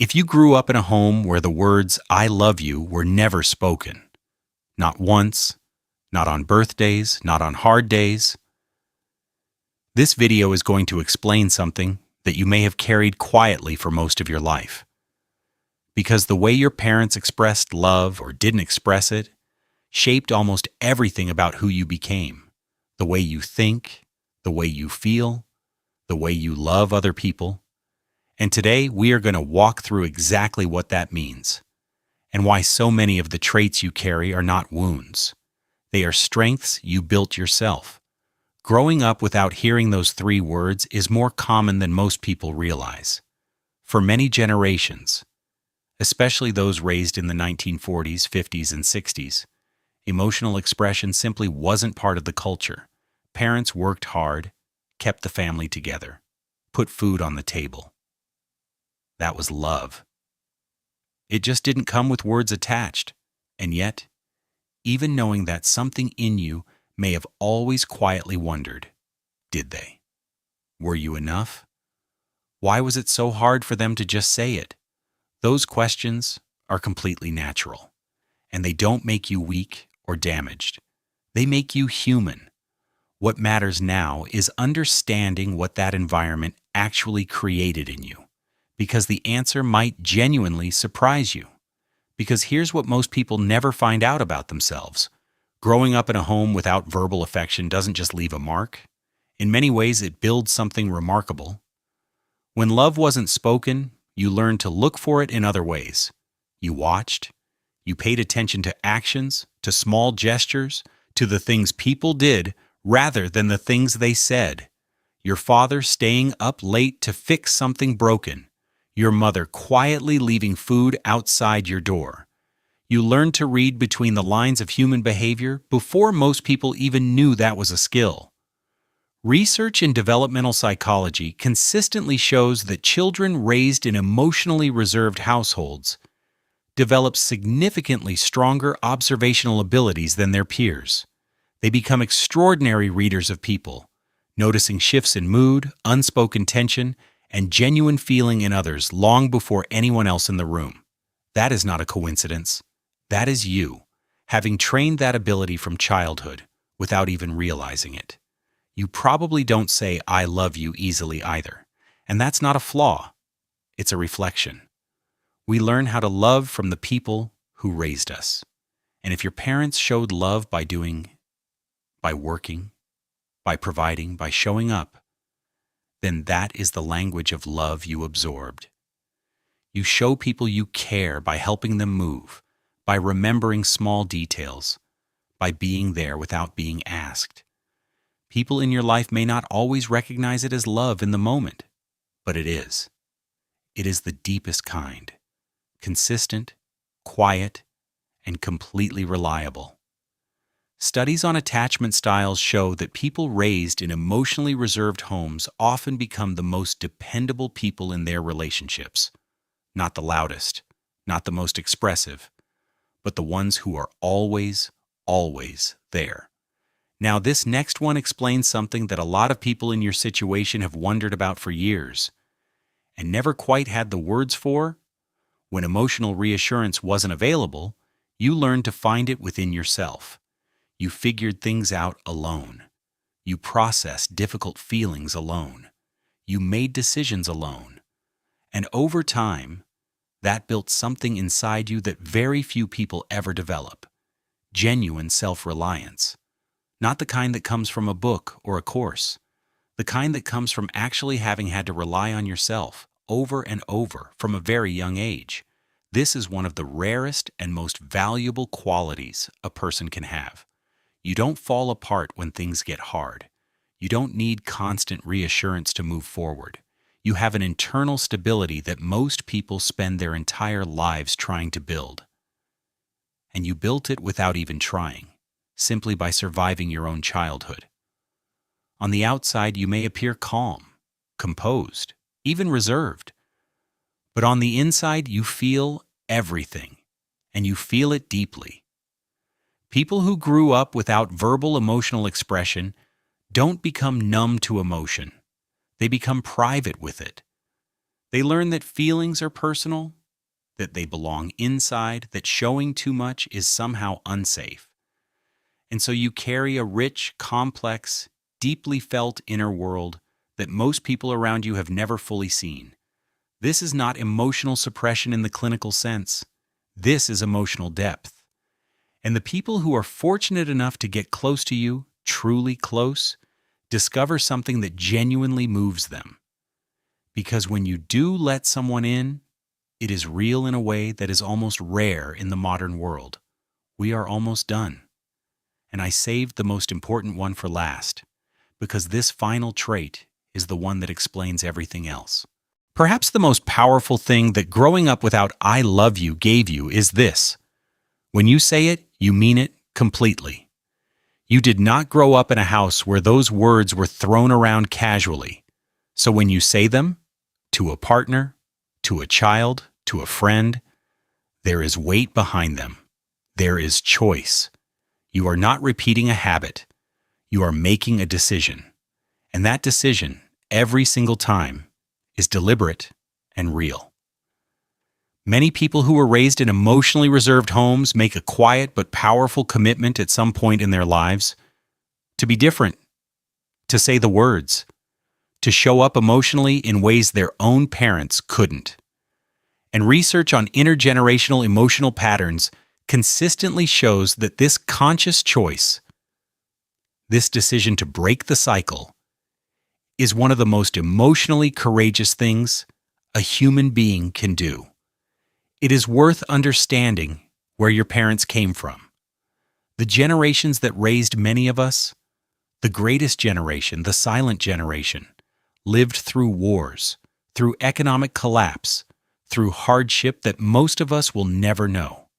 If you grew up in a home where the words "I love you" were never spoken, not once, not on birthdays, not on hard days, this video is going to explain something that you may have carried quietly for most of your life. Because the way your parents expressed love or didn't express it shaped almost everything about who you became. The way you think, the way you feel, the way you love other people. And today we are going to walk through exactly what that means and why so many of the traits you carry are not wounds. They are strengths you built yourself. Growing up without hearing those three words is more common than most people realize. For many generations, especially those raised in the 1940s, 50s, and 60s, emotional expression simply wasn't part of the culture. Parents worked hard, kept the family together, put food on the table. That was love. It just didn't come with words attached. And yet, even knowing that, something in you may have always quietly wondered, did they? Were you enough? Why was it so hard for them to just say it? Those questions are completely natural, and they don't make you weak or damaged. They make you human. What matters now is understanding what that environment actually created in you, because the answer might genuinely surprise you. Because here's what most people never find out about themselves. Growing up in a home without verbal affection doesn't just leave a mark. In many ways, it builds something remarkable. When love wasn't spoken, you learned to look for it in other ways. You watched. You paid attention to actions, to small gestures, to the things people did rather than the things they said. Your father staying up late to fix something broken. Your mother quietly leaving food outside your door. You learned to read between the lines of human behavior before most people even knew that was a skill. Research in developmental psychology consistently shows that children raised in emotionally reserved households develop significantly stronger observational abilities than their peers. They become extraordinary readers of people, noticing shifts in mood, unspoken tension, and genuine feeling in others long before anyone else in the room. That is not a coincidence. That is you, having trained that ability from childhood without even realizing it. You probably don't say "I love you" easily either, and that's not a flaw. It's a reflection. We learn how to love from the people who raised us. And if your parents showed love by working, by providing, by showing up, then that is the language of love you absorbed. You show people you care by helping them move, by remembering small details, by being there without being asked. People in your life may not always recognize it as love in the moment, but it is. It is the deepest kind, consistent, quiet, and completely reliable. Studies on attachment styles show that people raised in emotionally reserved homes often become the most dependable people in their relationships. Not the loudest, not the most expressive, but the ones who are always, always there. Now, this next one explains something that a lot of people in your situation have wondered about for years and never quite had the words for. When emotional reassurance wasn't available, you learned to find it within yourself. You figured things out alone. You processed difficult feelings alone. You made decisions alone. And over time, that built something inside you that very few people ever develop. Genuine self-reliance. Not the kind that comes from a book or a course. The kind that comes from actually having had to rely on yourself over and over from a very young age. This is one of the rarest and most valuable qualities a person can have. You don't fall apart when things get hard. You don't need constant reassurance to move forward. You have an internal stability that most people spend their entire lives trying to build. And you built it without even trying, simply by surviving your own childhood. On the outside, you may appear calm, composed, even reserved. But on the inside, you feel everything, and you feel it deeply. People who grew up without verbal emotional expression don't become numb to emotion. They become private with it. They learn that feelings are personal, that they belong inside, that showing too much is somehow unsafe. And so you carry a rich, complex, deeply felt inner world that most people around you have never fully seen. This is not emotional suppression in the clinical sense. This is emotional depth. And the people who are fortunate enough to get close to you, truly close, discover something that genuinely moves them. Because when you do let someone in, it is real in a way that is almost rare in the modern world. We are almost done. And I saved the most important one for last, because this final trait is the one that explains everything else. Perhaps the most powerful thing that growing up without "I love you" gave you is this. When you say it, you mean it completely. You did not grow up in a house where those words were thrown around casually. So when you say them, to a partner, to a child, to a friend, there is weight behind them. There is choice. You are not repeating a habit. You are making a decision. And that decision, every single time, is deliberate and real. Many people who were raised in emotionally reserved homes make a quiet but powerful commitment at some point in their lives to be different, to say the words, to show up emotionally in ways their own parents couldn't. And research on intergenerational emotional patterns consistently shows that this conscious choice, this decision to break the cycle, is one of the most emotionally courageous things a human being can do. It is worth understanding where your parents came from. The generations that raised many of us, the greatest generation, the silent generation, lived through wars, through economic collapse, through hardship that most of us will never know.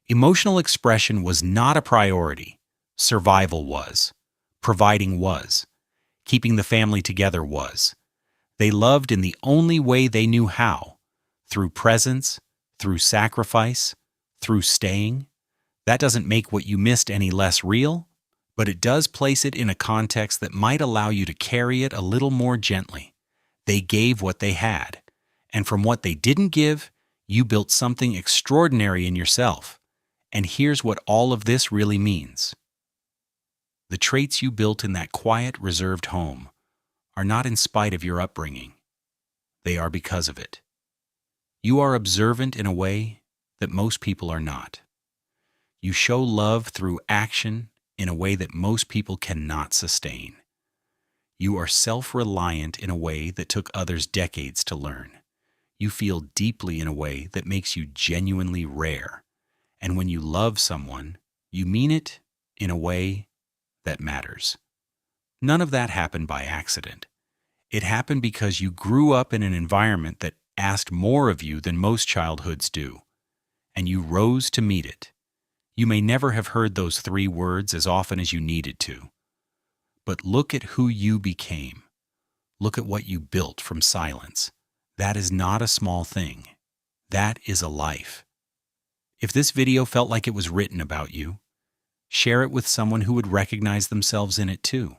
Emotional expression was not a priority. Survival was. Providing was. Keeping the family together was. They loved in the only way they knew how, through presence, through sacrifice, through staying. That doesn't make what you missed any less real, but it does place it in a context that might allow you to carry it a little more gently. They gave what they had, and from what they didn't give, you built something extraordinary in yourself. And here's what all of this really means. The traits you built in that quiet, reserved home are not in spite of your upbringing. They are because of it. You are observant in a way that most people are not. You show love through action in a way that most people cannot sustain. You are self-reliant in a way that took others decades to learn. You feel deeply in a way that makes you genuinely rare. And when you love someone, you mean it in a way that matters. None of that happened by accident. It happened because you grew up in an environment that asked more of you than most childhoods do, and you rose to meet it. You may never have heard those 3 words as often as you needed to, but look at who you became. Look at what you built from silence. That is not a small thing. That is a life. If this video felt like it was written about you, share it with someone who would recognize themselves in it too.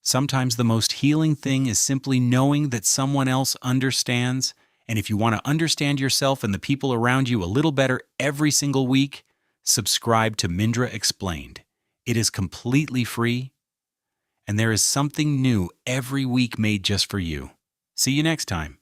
Sometimes the most healing thing is simply knowing that someone else understands, and if you want to understand yourself and the people around you a little better every single week, subscribe to Mindra Explained. It is completely free, and there is something new every week made just for you. See you next time.